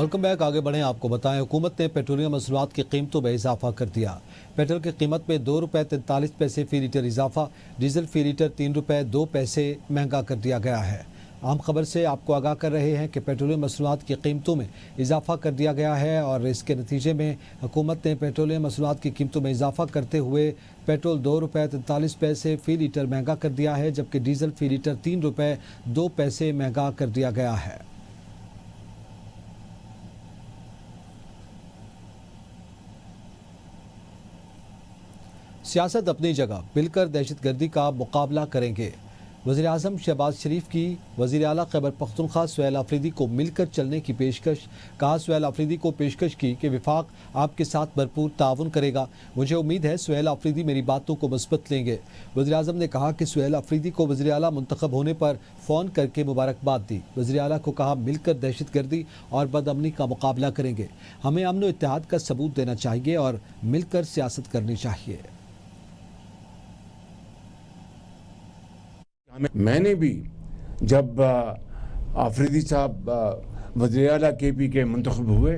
Welcome back. आगे बढ़ें, आपको बताएं हुकूमत ने पेट्रोलियम मसनूआत की कीमतों में इजाफा कर दिया। पेट्रोल की कीमत में ₹2.43 फी लीटर इजाफा, डीजल फी लीटर ₹3.02 महंगा कर दिया गया है। आम खबर से आपको आगाह कर रहे हैं कि पेट्रोलियम मसनूआत की कीमतों में इजाफा कर दिया गया है और इसके नतीजे में हुकूमत ने पेट्रोलियम मसनूआत की कीमतों में इजाफा करते हुए पेट्रोल ₹2.43 फी लीटर महंगा कर दिया है, जबकि डीजल फी लीटर ₹3.02 महंगा कर दिया गया है। सियासत अपनी जगह, मिलकर दहशतगर्दी का मुकाबला करेंगे। वज़ीर आज़म शहबाज शरीफ की वज़ीर आला खैबर पख्तूनख्वा सुहेल आफरीदी को मिलकर चलने की पेशकश। कहा, सुहेल आफरीदी को पेशकश की कि वफाक आपके साथ भरपूर ताउन करेगा। मुझे उम्मीद है सुहेल आफरीदी मेरी बातों को मस्बत लेंगे। वज़ीर आज़म ने कहा कि सुहेल आफरीदी को वज़ीर आला मुंतखब होने पर फ़ोन करके मुबारकबाद दी। वज़ीर आला को कहा, मिलकर दहशतगर्दी और बदअमनी का मुकाबला करेंगे। हमें अमन व इत्तेहाद का सबूत देना चाहिए और मिलकर सियासत करनी चाहिए। मैंने भी जब आफरीदी साहब वज़ीर आला KP के मुंतखब हुए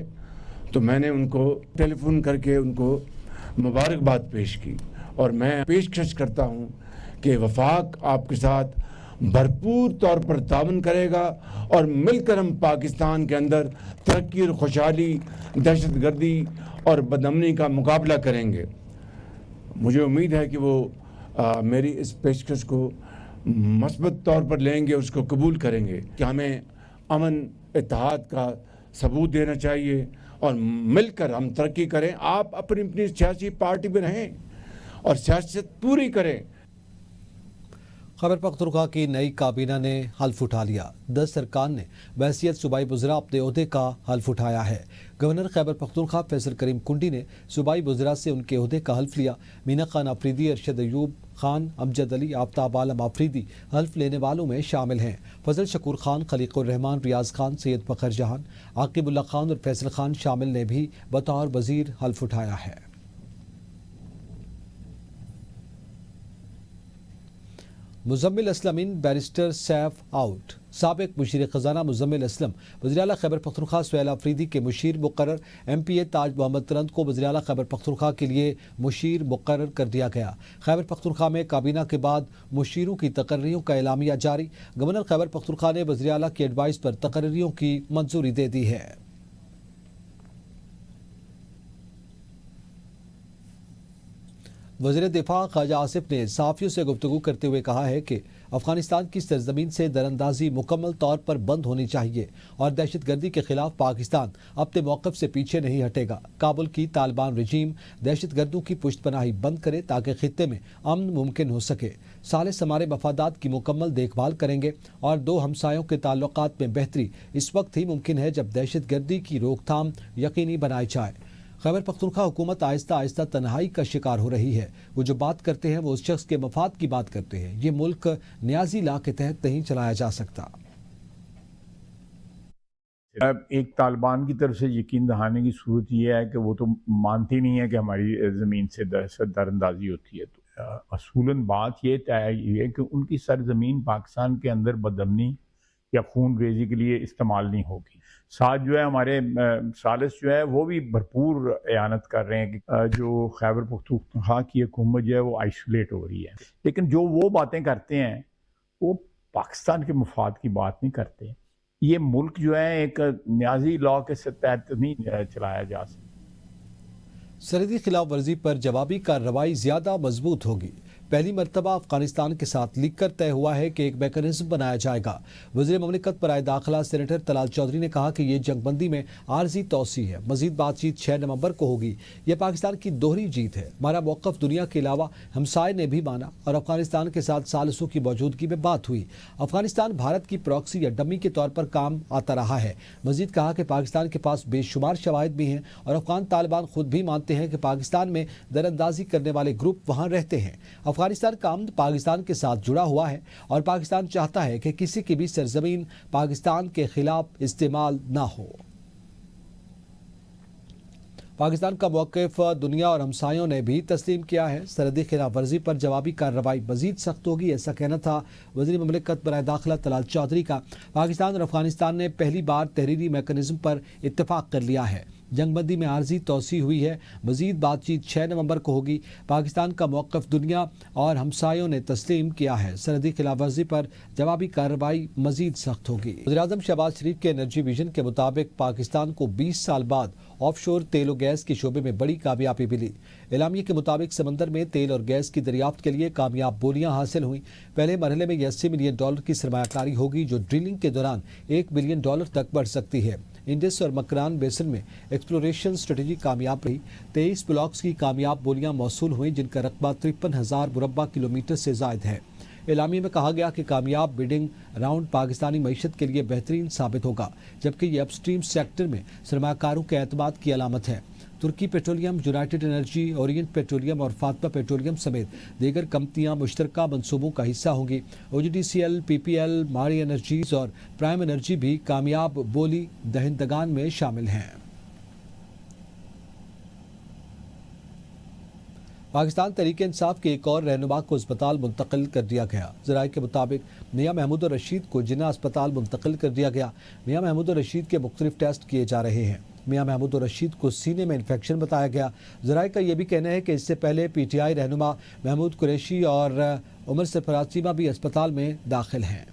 तो मैंने उनको टेलीफोन करके उनको मुबारकबाद पेश की और मैं पेशकश करता हूं कि वफाक आपके साथ भरपूर तौर पर ताउन करेगा और मिलकर हम पाकिस्तान के अंदर तरक्की और खुशहाली, दहशतगर्दी और बदअमनी का मुकाबला करेंगे। मुझे उम्मीद है कि वो मेरी इस पेशकश को मस्बत तौर पर लेंगे, उसको कबूल करेंगे कि हमें अमन इत्तेहाद का सबूत देना चाहिए और मिलकर हम तरक्की करें। आप अपनी अपनी सियासी पार्टी में रहें और सियासत पूरी करें। खैबर पख्तूनख्वा की नई काबीना ने हल्फ उठा लिया। 10 अरकान ने बहैसियत सूबाई वज़रा अपने ओहदे का हल्फ उठाया है। गवर्नर खैबर पख्तूनख्वा फैसल करीम कुंडी ने सूबाई वज़रा से उनके ओहदे का हल्फ लिया। मीना खान आफरीदी, अरशद अयूब खान, अमजद अली, आफ्ताब आलम आफरीदी हल्फ लेने वालों में शामिल हैं। फजल शकूर खान, खलीकुर रहमान, रियाज खान, सैयद फ़खर जहान, आकिबुल्ला खान और फैसल खान शामिल ने भी बतौर वज़ीर हल्फ उठाया है। मुजम्मिल असलम इन बैरिस्टर सैफ आउट। साबिक मुशीर खजाना मुजम्मिल असलम वज़ीर आला खैबर पख्तूनख्वा सुहेल आफरीदी के मुशीर मुकर्रर। MPA ताज मोहम्मद तरंद को वज़ीर आला खैबर पख्तूनख्वा के लिए मुशीर मुकर्रर कर दिया गया। खैबर पख्तूनख्वा में काबीना के बाद मुशीरों की तकर्रियों का एलामिया जारी। गवर्नर खैबर पख्तूनख्वा ने वज़ीर आला की एडवाइस पर तकर्रियों की मंजूरी दे दी है। वज़ीर दिफा ख्वाजा आसिफ ने सहाफ़ियों से गुफ्तगू करते हुए कहा है कि अफगानिस्तान की सरजमीन से दरअंदाजी मुकम्मल तौर पर बंद होनी चाहिए और दहशतगर्दी के खिलाफ पाकिस्तान अपने मौक़िफ़ से पीछे नहीं हटेगा। काबुल की तालिबान रजीम दहशतगर्दों की पुश्तपनाही बंद करे ताकि खित्ते में अमन मुमकिन हो सके। सालिस हमारे मफादात की मुकम्मल देखभाल करेंगे और दो हमसायों के ताल्लुकात में बेहतरी इस वक्त ही मुमकिन है जब दहशतगर्दी की रोकथाम यकीनी बनाई जाए। खैबर पख्तूनख्वा हुकूमत आहिस्ता आहिस्ता तन्हाई का शिकार हो रही है। वो जो बात करते हैं वो उस शख्स के मफाद की बात करते हैं। ये मुल्क न्याजी ला के तहत नहीं चलाया जा सकता। अब एक तालिबान की तरफ से यकीन दहाने की सूरत यह है कि वो तो मानती नहीं है कि हमारी ज़मीन से दरअंदाजी होती है। तो असूलन बात ये तय है कि उनकी सरजमीन पाकिस्तान के अंदर बदअमनी या खून रेजी के लिए इस्तेमाल नहीं होगी। साथ जो है हमारे सालिस जो है वो भी भरपूर एयानत कर रहे हैं कि जो खैबर पख्तूनख्वा की हुकूमत जो है वो आइसोलेट हो रही है। लेकिन जो वो बातें करते हैं वो पाकिस्तान के मफाद की बात नहीं करते। ये मुल्क जो है एक न्याजी लॉ के तहत नहीं चलाया जा सकता। सरहदी खिलाफ वर्जी पर जवाबी कार्रवाई ज्यादा मजबूत होगी। पहली मरतबा अफगानिस्तान के साथ लिख कर तय हुआ है कि एक मैकेनिज्म बनाया जाएगा। वज़ीर ममलिकत बराए दाखिला सेनेटर तलाल चौधरी ने कहा कि ये जंगबंदी में आर्जी तौसी है। मजीद बातचीत 6 नवंबर को होगी। यह पाकिस्तान की दोहरी जीत है। हमारा मौक़िफ़ दुनिया के अलावा हमसाये ने भी माना और अफगानिस्तान के साथ सालिसों की मौजूदगी में बात हुई। अफगानिस्तान भारत की प्रॉक्सी या डमी के तौर पर काम आता रहा है। मजीद कहा कि पाकिस्तान के पास बेशुमार शवाहिद भी हैं और अफगान तालिबान खुद भी मानते हैं कि पाकिस्तान में दरअंदाजी करने वाले ग्रुप वहाँ रहते हैं। अफगानिस्तान का अमन पाकिस्तान के साथ जुड़ा हुआ है और पाकिस्तान चाहता है कि किसी की भी सरजमीन पाकिस्तान के खिलाफ इस्तेमाल ना हो। पाकिस्तान का मौक़िफ़ दुनिया और हमसायों ने भी तस्लीम किया है। सरहदी खिलाफ वर्जी पर जवाबी कार्रवाई मजीद सख्त होगी, ऐसा कहना था वज़ीर ममलिकत बराए दाखिला तलाल चौधरी का। पाकिस्तान और अफगानिस्तान ने पहली बार तहरीरी मैकेनिज़्म पर इत्तफाक कर लिया है। जंगबंदी में आर्जी तोसी हुई है। मजीद बातचीत 6 नवंबर को होगी। पाकिस्तान का मौक़िफ़ दुनिया और हमसायों ने तस्लीम किया है। सरहदी खिलाफ वर्जी पर जवाबी कार्रवाई मजीद सख्त होगी। वज़ीर-ए-आज़म शहबाज शरीफ के एनर्जी विजन के मुताबिक पाकिस्तान को 20 साल बाद ऑफशोर तेल और गैस के शोबे में बड़ी कामयाबी मिली। एलामिया के मुताबिक समंदर में तेल और गैस की दरियाफ्त के लिए कामयाब बोलियां हासिल हुई। पहले मरहले में $80 मिलियन की सरमायाकारी होगी, जो ड्रिलिंग के दौरान $1 बिलियन तक बढ़ सकती है। इंडस और मकरान बेसिन में एक्सप्लोरेशन स्ट्रेटेजी कामयाब रही। 23 ब्लॉक्स की कामयाब बोलियां मौसूल हुई, जिनका रकबा 53,000 मुरब्बा किलोमीटर से ज़ायद है। एलामी में कहा गया कि कामयाब बिडिंग राउंड पाकिस्तानी मईशत के लिए बेहतरीन साबित होगा, जबकि ये अपस्ट्रीम सेक्टर में सरमाकारों के एतमाद की अलामत है। तुर्की Petroleum, United Energy, Orient Petroleum और फातिमा पेट्रोलियम समेत दीगर कंपनियां मुश्तरका मनसूबों का हिस्सा होंगी। OGDCL, PPL, मारी एनर्जीज और प्राइम एनर्जी भी कामयाब बोली दहिंदगान में शामिल हैं। पाकिस्तान तहरीक इंसाफ के एक और रहनुमा को अस्पताल मुंतकिल कर दिया गया। ज़राए के मुताबिक मियां महमूद और रशीद को जिन्ना अस्पताल मुंतकिल कर दिया गया। मियां महमूद और रशीद के मुख्तलिफ टेस्ट किए जा रहे हैं। मियां महमूद और रशीद को सीने में इन्फेक्शन बताया गया। ज़राए का यह भी कहना है कि इससे पहले PTI रहनुमा महमूद कुरैशी और उमर सरफराज चीमा भी अस्पताल में दाखिल हैं।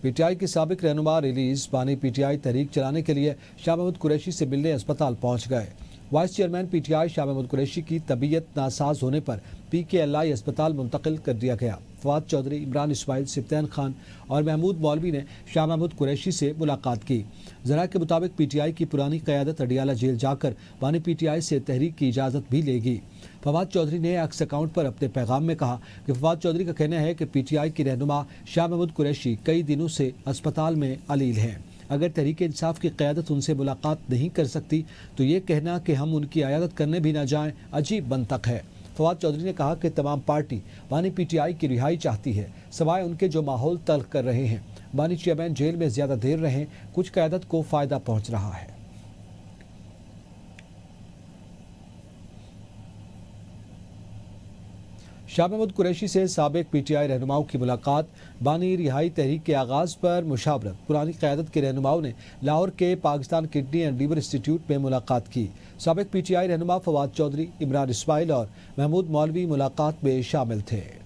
PTI की साबिक रहनुमा रिलीज बानी PTI तहरीक चलाने के लिए शाह महमूद कुरैशी से मिलने अस्पताल पहुंच गए। Vice chairman PTI Shah Mahmood Qureshi की तबीयत नासाज होने पर PKLI अस्पताल मुंतकिल कर दिया गया। फवाद चौधरी, इमरान इस्माइल, सिफ्तान खान और महमूद मौलवी ने शाह महमूद कुरैशी से मुलाकात की। ज़रा के मुताबिक PTI की पुरानी क़यादत अडियाला जेल जाकर बानी PTI से तहरीक की इजाज़त भी लेगी। फवाद चौधरी ने एक्स अकाउंट पर अपने पैगाम में कहा कि फवाद चौधरी का कहना है कि PTI की रहनुमा शाह महमूद कुरैशी कई दिनों से अस्पताल में अलील हैं। अगर तहरीक इंसाफ की क़यादत उनसे मुलाकात नहीं कर सकती तो ये कहना कि हम उनकी अयादत करने भी ना जाएं अजीब बनतक है। फवाद चौधरी ने कहा कि तमाम पार्टी बानी PTI की रिहाई चाहती है, सवाए उनके जो माहौल तल्ख कर रहे हैं। बानी चेयरमैन जेल में ज़्यादा देर रहें, कुछ क़यादत को फ़ायदा पहुँच रहा है। शाह महमूद कुरैशी से साबिक PTI रहनुमाओं की मुलाकात। बानी रिहाई तहरीक के आगाज़ पर मुशावरत। पुरानी क़यादत के रहनुमाओं ने लाहौर के Pakistan Kidney and Liver Institute में मुलाकात की। साबिक PTI रहनुमा फवाद चौधरी, इमरान इस्माइल और महमूद मौलवी मुलाकात में शामिल थे।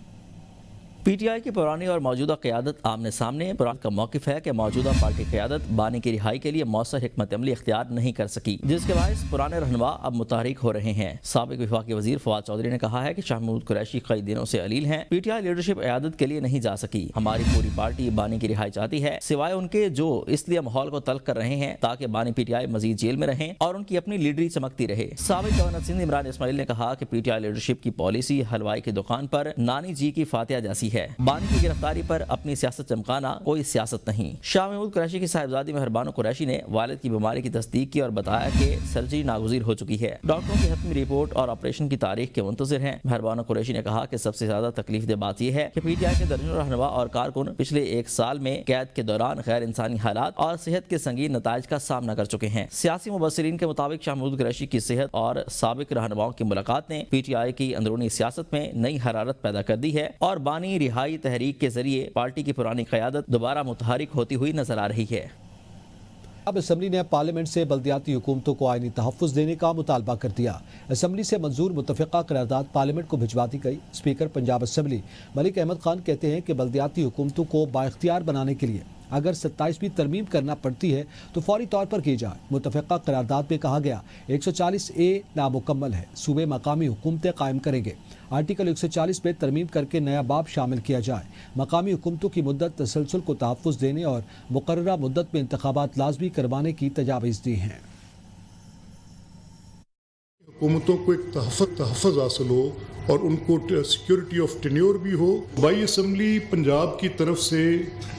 PTI की पुरानी और मौजूदा क़यादत आमने सामने। पुरानी का मौक़िफ़ है कि मौजूदा पार्टी क़यादत बानी की रिहाई के लिए मौसर हिकमत अमली इख्तियार नहीं कर सकी, जिसके बायस पुराने रहनुमा अब मुतारिक हो रहे हैं। साबिक वफाकी वज़ीर फवाद चौधरी ने कहा है कि शाह महमूद कुरैशी कई दिनों से अलील हैं। PTI लीडरशिप क़यादत के लिए नहीं जा सकी। हमारी पूरी पार्टी बानी की रिहाई चाहती है, सिवाय उनके जो इसलिए माहौल को तल्ख कर रहे हैं ताकि बानी PTI मजीद जेल में रहें और उनकी अपनी लीडरी चमकती रहे। साबिक गवर्नर सिंध इमरान इस्माइल ने कहा कि PTI लीडरशिप की पॉलिसी हलवाई की दुकान पर नानी जी की फातिहा जैसी है। बानी की गिरफ्तारी पर अपनी सियासत चमकाना कोई सियासत नहीं। शाह महमूद कुरैशी की साहिबजादी मेहरबानो कुरैशी ने वालिद की बीमारी की तस्दीक की और बताया कि सर्जरी नागुज़ीर हो चुकी है। डॉक्टरों की हतमी रिपोर्ट और ऑपरेशन की तारीख के मुंतज़िर हैं। मेहरबानो कुरैशी ने कहा कि सबसे ज्यादा तकलीफ दे बात यह है कि PTI के दर्जनों रहनुमा और कारकुन पिछले 1 साल में कैद के दौरान गैर इंसानी हालात और सेहत के संगीन नताइज का सामना कर चुके हैं। सियासी मुबस्सिरीन के मुताबिक शाह महमूद कुरैशी की सेहत और साबिक रहनुमाओं की मुलाकात ने PTI की अंदरूनी सियासत में नई हरारत पैदा कर दी है और बानी रिहाई तहरीक के जरिए पार्टी की पुरानी क़यादत दोबारा मुतहरिक होती हुई नजर आ रही है। अब असम्बली ने पार्लियामेंट से बल्दियाती हुकूमतों को आईनी तहफ़्फ़ुज़ देने का मुतालबा कर दिया। असम्बली से मंजूर मुतफ़िक़ा करारदाद पार्लियामेंट को भिजवा दी गई। स्पीकर पंजाब असम्बली मलिक अहमद खान कहते हैं कि बल्दियाती हुकूमतों को बाइख्तियार बनाने के लिए अगर 27वीं तरमीम करना पड़ती है तो फौरी तौर पर की जाए। मुतफ़िक़ा करारदाद में कहा गया 140A नामुकम्मल है, सूबे मकामी हुकूमतें कायम करेंगे। आर्टिकल 140 पे तरमीम करके नया बाब शामिल किया जाए। मकामी हुकूमतों की मुद्दत तसलसल को तहफ़्फ़ुज़ देने और मुकर्ररा मुद्दत में इंतखाबात लाजमी करवाने की तजावीज़ दी हैं। हुकूमतों को एक तहफ़्फ़ुज़ हासिल हो और उनको सिक्योरिटी ऑफ टेन्योर भी हो। बाई असम्बली पंजाब की तरफ से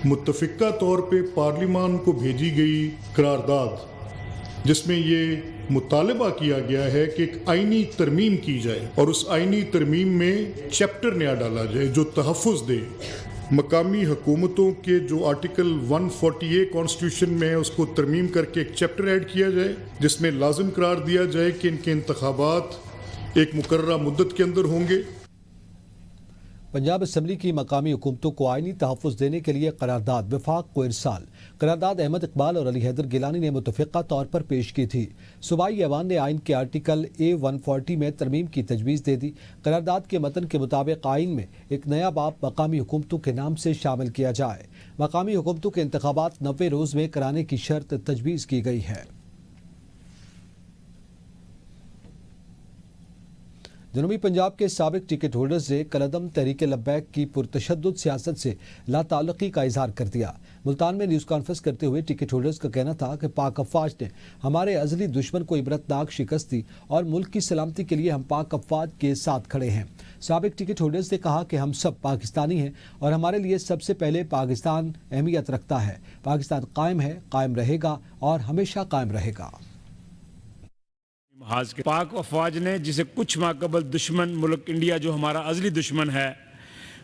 मुत्तफ़िक़ा तौर पे पार्लियामान को भेजी गई करारदाद, जिसमें ये मुतालबा किया गया है कि एक आईनी तरमीम की जाए और उस आईनी तरमीम में चैप्टर नया डाला जाए जो तहफ़्फ़ुज़ दे मकामी हुकूमतों के जो आर्टिकल 140A कॉन्स्टिट्यूशन में है उसको तरमीम करके एक चैप्टर ऐड किया जाए जिसमें लाजिम करार दिया जाए कि इनके इंतखाबात एक मुकर्ररा मुद्दत के अंदर होंगे। पंजाब असम्बली की मकामी हुकूमतों को आइनी तहफ़्फ़ुज़ देने के लिए करारदाद वफाक को इरसाल। करारदाद अहमद इकबाल और अली हैदर गिलानी ने मुतफ़िक़ा तौर पर पेश की थी। सूबाई ऐवान ने आइन के आर्टिकल A140 में तरमीम की तजवीज़ दे दी। करारदाद के मतन के मुताबिक आइन में एक नया बाब मकामी हुकूमतों के नाम से शामिल किया जाए। मकामी हुकूमतों के इंतखाबात 90 रोज़ में कराने की शर्त तजवीज़ की गई है। जनूबी पंजाब के साबिक टिकट होल्डर्स ने कलदम तहरीक लब्बैक की पुरतशद्दुद सियासत से लाताल्लुकी का इजहार कर दिया। मुल्तान में न्यूज़ कॉन्फ्रेंस करते हुए टिकट होल्डर्स का कहना था कि पाक अफवाज ने हमारे अज़ली दुश्मन को इबरतनाक शिकस्त दी और मुल्क की सलामती के लिए हम पाक अफवाज के साथ खड़े हैं। साबिक टिकट होल्डर्स ने कहा कि हम सब पाकिस्तानी हैं और हमारे लिए सबसे पहले पाकिस्तान अहमियत रखता है। पाकिस्तान कायम है, कायम रहेगा और हमेशा कायम रहेगा। महाज के पाक अफवाज ने जिसे कुछ माह कबल दुश्मन मुल्क इंडिया जो हमारा अज़ली दुश्मन है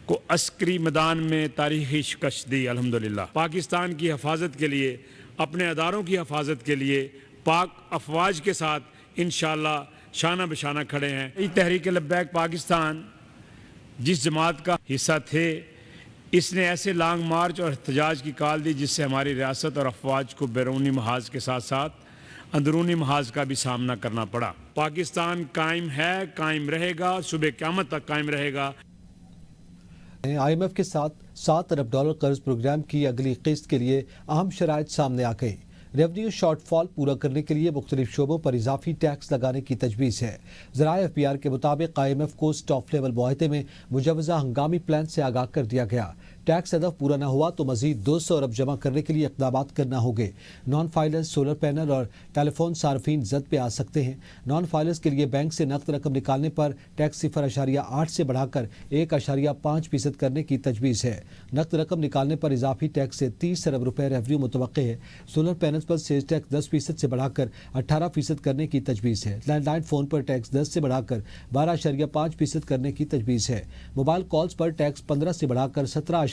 को अस्करी मैदान में तारीखी शिकस्त दी। अल्हम्दुलिल्लाह पाकिस्तान की हिफाजत के लिए, अपने अदारों की हिफाजत के लिए पाक अफवाज के साथ इंशाअल्लाह शाना बशाना खड़े हैं। ये तहरीक लब्बैक पाकिस्तान जिस जमात का हिस्सा थे, इसने ऐसे लॉन्ग मार्च और एहतजाज की कॉल दी जिससे हमारी रियासत और अफवाज को बैरूनी महाज के साथ साथ अंदरूनी महाज का भी सामना करना पड़ा। पाकिस्तान कायम है, कायम रहेगा, सुबह क़यामत तक कायम रहेगा। IMF के साथ $7 अरब कर्ज प्रोग्राम की अगली किस्त के लिए अहम शराइत सामने आ गई। रेवेन्यू शॉर्टफॉल पूरा करने के लिए मुख्तलिफ शोबों पर इजाफी टैक्स लगाने की तजवीज़ है। ज़राए FBR के मुताबिक IMF को स्टॉप लेवल मुआहदे में मुजवज़ा हंगामी प्लान से आगाह कर दिया गया। टैक्स हदफ पूरा न हुआ तो मजीद 200 अरब जमा करने के लिए इक़दामात करना होंगे। नॉन फाइलर्स सोलर पैनल और टेलीफोन सार्फिन जद पे आ सकते हैं। नॉन फाइलर्स के लिए बैंक से नकद रकम निकालने पर टैक्स 0.8 से बढ़ाकर 1.5% करने की तजवीज़ है। नकद रकम निकालने पर इजाफी टैक्स से 30 अरब रुपये रेवेन्यू मुतवक्के है। Solar panel per phase tax 10% से बढ़ाकर 18% करने की तजवीज़ है। लैंडलाइन फ़ोन पर टैक्स 10 से बढ़ाकर 12.5% करने की तजवीज़ है। मोबाइल कॉल्स पर टैक्स 15 से बढ़ाकर 17.5%।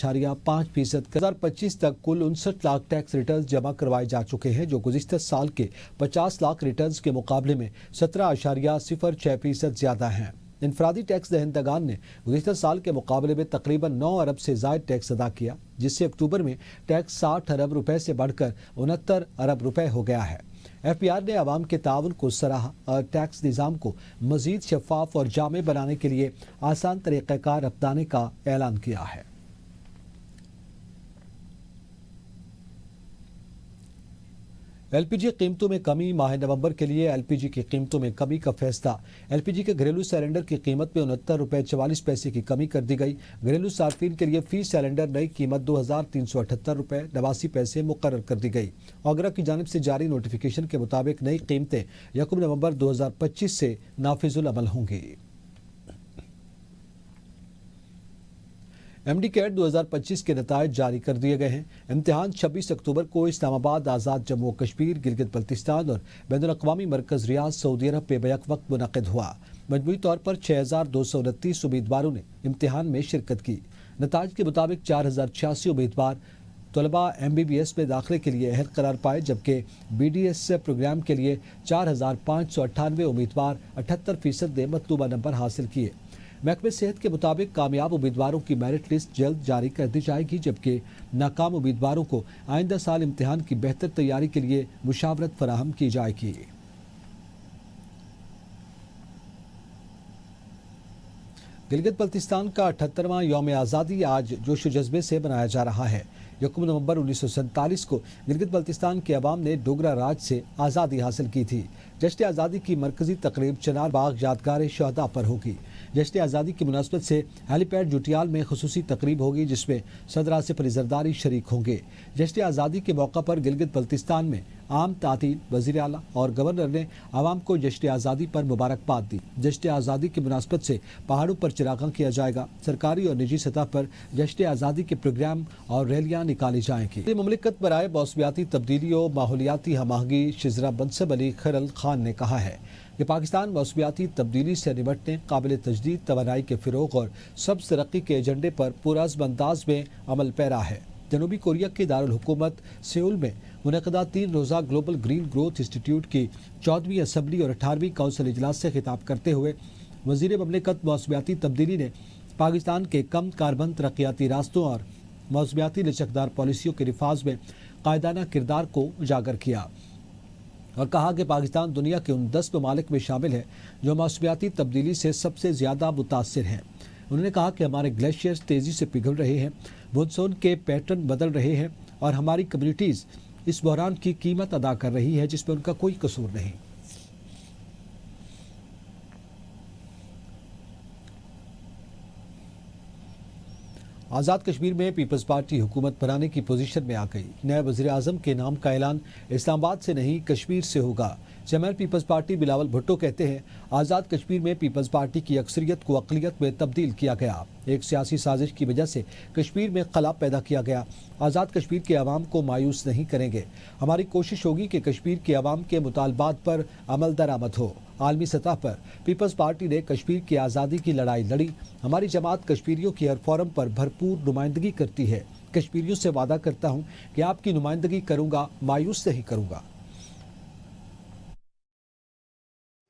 2025 तक कुल 59 लाख टैक्स रिटर्न जमा करवाए जा चुके हैं, जो गुज़िश्ता साल के 50 लाख रिटर्न के मुकाबले में 17.06% ज़्यादा हैं। इनफरादी टैक्स दहिंदगान ने गुज़िश्ता साल के मुकाबले में तकरीबन 9 अरब से ज़ायद टैक्स अदा किया, जिससे अक्टूबर में टैक्स 60 अरब रुपए से बढ़कर 69 अरब रुपए हो गया है। FBR ने आवाम के ताउन को सराहा और टैक्स निज़ाम को मज़ीद शफाफ और जामे बनाने के लिए आसान तरीक़ाकार अपनाने का ऐलान किया है। LPG कीमतों में कमी। माह नवंबर के लिए LPG की कीमतों में कमी का फैसला। LPG के घरेलू सिलेंडर की कीमत में 69 रुपये 44 पैसे की कमी कर दी गई। घरेलू सार्फिन के लिए फी सिलेंडर नई कीमत 2378 रुपये 89 पैसे मुकर्रर कर दी गई। आगरा की जानिब से जारी नोटिफिकेशन के मुताबिक नई कीमतें 1 नवंबर 2025 से नाफिजुल अमल होंगी। MD-CAT 2025 के नतायज जारी कर दिए गए हैं। इम्तिहान 26 अक्टूबर को इस्लामाबाद, आज़ाद जम्मू कश्मीर, गिलगित बल्तिस्तान और बैनुल-अक़वामी मरकज़ रियाद, सऊदी अरब पे बैक वक्त मुनक़िद हुआ। मजमूई तौर पर 6229 उम्मीदवारों ने इम्तिहान में शिरकत की। नतायज के मुताबिक 4086 उम्मीदवार तलबा MBBS में दाखिले के लिए अहल करार पाए, जबकि BDS प्रोग्राम के लिए 4598 उम्मीदवार 78% ने मतलूबा नंबर हासिल किए। महकमे सेहत के मुताबिक कामयाब उम्मीदवारों की मेरिट लिस्ट जल्द जारी कर दी जाएगी, जबकि नाकाम उम्मीदवारों को आइंदा साल इम्तिहान की बेहतर तैयारी के लिए मुशावरत फराहम की जाएगी। गिलगित बल्तिस्तान का 78वां यौम आज़ादी आज जोश व जज्बे से मनाया जा रहा है। 1 नवंबर 1947 को गिलगित बल्तिस्तान के अवाम ने डोगरा राज से आज़ादी हासिल की थी। जश्न आज़ादी की मरकजी तकरीब चनार बाग यादगार शहदा पर होगी। जश्न आज़ादी की मुनासबत से हेलीपैड जुटियाल में खुसूसी तकरीब होगी, जिसमें सदर आसिफ अली ज़रदारी शरीक होंगे। जश्न आज़ादी के मौका पर गिलगित बल्तिस्तान में आम तातील, वज़ीर आला और गवर्नर ने आवाम को जश्न आज़ादी पर मुबारकबाद दी। जश्न आज़ादी की मुनासबत से पहाड़ों पर चिरागां किया जाएगा। सरकारी और निजी सतह पर जश्न आज़ादी के प्रोग्राम और रैलियाँ निकाली जाएंगी। मुमलिकत बराए मौसमियाती तब्दीली और माहौलियाती हम आहंगी शिजरा बंसब अली खरल खान ने कहा है کہ پاکستان موسمیاتی تبدیلی سے نمٹنے، قابل تجدید توانائی کے فروغ اور سبز ترقی کے ایجنڈے پر پرعزم انداز میں عمل پیرا ہے۔ جنوبی کوریا کے دارالحکومت سیول میں منعقدہ 3 روزہ گلوبل گرین گروتھ انسٹی ٹیوٹ کی 14ویں اسمبلی اور 18ویں کونسل اجلاس سے خطاب کرتے ہوئے وزیر مملکت موسمیاتی تبدیلی نے پاکستان کے کم کاربن ترقیاتی راستوں اور موسمیاتی لچکدار پالیسیوں کے نفاذ میں قائدانہ کردار کو اجاگر کیا اور کہا کہ پاکستان دنیا کے ان 10 ممالک میں شامل ہے جو موسمیاتی تبدیلی سے سب سے زیادہ متاثر ہیں۔ انہوں نے کہا کہ ہمارے گلیشیئرز تیزی سے پگھل رہے ہیں، مونسون کے پیٹرن بدل رہے ہیں اور ہماری کمیونٹیز اس بحران کی قیمت ادا کر رہی ہے جس میں ان کا کوئی قصور نہیں۔ آزاد کشمیر میں پیپلز پارٹی حکومت بنانے کی پوزیشن میں آ گئی۔ نئے وزیر اعظم کے نام کا اعلان اسلام آباد سے نہیں کشمیر سے ہوگا۔ چیئرمین پیپلز پارٹی بلاول بھٹو کہتے ہیں آزاد کشمیر میں پیپلز پارٹی کی اکثریت کو اقلیت میں تبدیل کیا گیا، ایک سیاسی سازش کی وجہ سے کشمیر میں خلا پیدا کیا گیا۔ آزاد کشمیر کے عوام کو مایوس نہیں کریں گے، ہماری کوشش ہوگی کہ کشمیر کے عوام کے مطالبات پر عمل درآمد ہو۔ عالمی سطح پر پیپلز پارٹی نے کشمیر کی آزادی کی لڑائی لڑی، ہماری جماعت کشمیریوں کی ہر فورم پر بھرپور نمائندگی کرتی ہے۔ کشمیریوں سے وعدہ کرتا ہوں کہ آپ کی نمائندگی کروں گا، مایوس نہیں کروں گا۔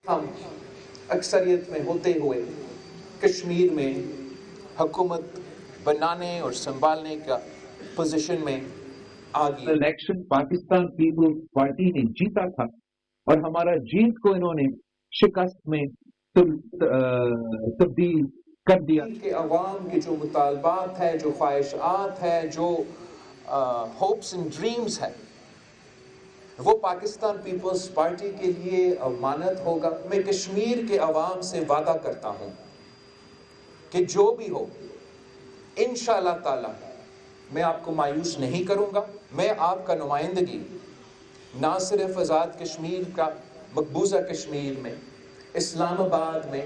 ہم اکثریت میں ہوتے ہوئے کشمیر میں حکومت بنانے اور سنبھالنے کا پوزیشن میں آ گئی۔ الیکشن پاکستان پیپلز پارٹی نے جیتا تھا اور ہمارا جیت کو انہوں نے شکست میں تبدیل کر دیا۔ کہ عوام کے جو مطالبات ہے، جو خواہشات ہے، جو ہوپس اینڈ ڈریمز ہے، وہ پاکستان پیپلز پارٹی کے لیے امانت ہوگا۔ میں کشمیر کے عوام سے وعدہ کرتا ہوں کہ جو بھی ہو انشاءاللہ تعالی میں آپ کو مایوس نہیں کروں گا۔ میں آپ کا نمائندگی نہ صرف آزاد کشمیر کا مقبوضہ کشمیر میں، اسلام آباد میں،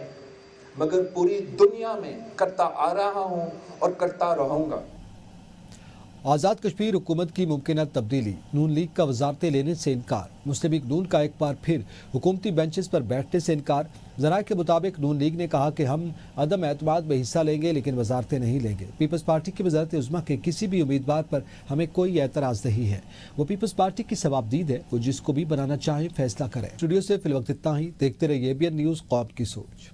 مگر پوری دنیا میں کرتا آ رہا ہوں اور کرتا رہوں گا۔ آزاد کشمیر حکومت کی ممکنہ تبدیلی، نون لیگ کا وزارتیں لینے سے انکار، مسلم لیگ نون کا ایک بار پھر حکومتی بینچز پر بیٹھنے سے انکار۔ ذرائع کے مطابق نون لیگ نے کہا کہ ہم عدم اعتماد میں حصہ لیں گے لیکن وزارتیں نہیں لیں گے۔ پیپلز پارٹی کی وزارت عظمیٰ کے کسی بھی امیدوار پر ہمیں کوئی اعتراض نہیں ہے، وہ پیپلز پارٹی کی ثوابدید ہے، وہ جس کو بھی بنانا چاہیں فیصلہ کرے۔ اسٹوڈیو سے فی الوقت اتنا ہی، دیکھتے رہیے ABN نیوز، قوم کی سوچ۔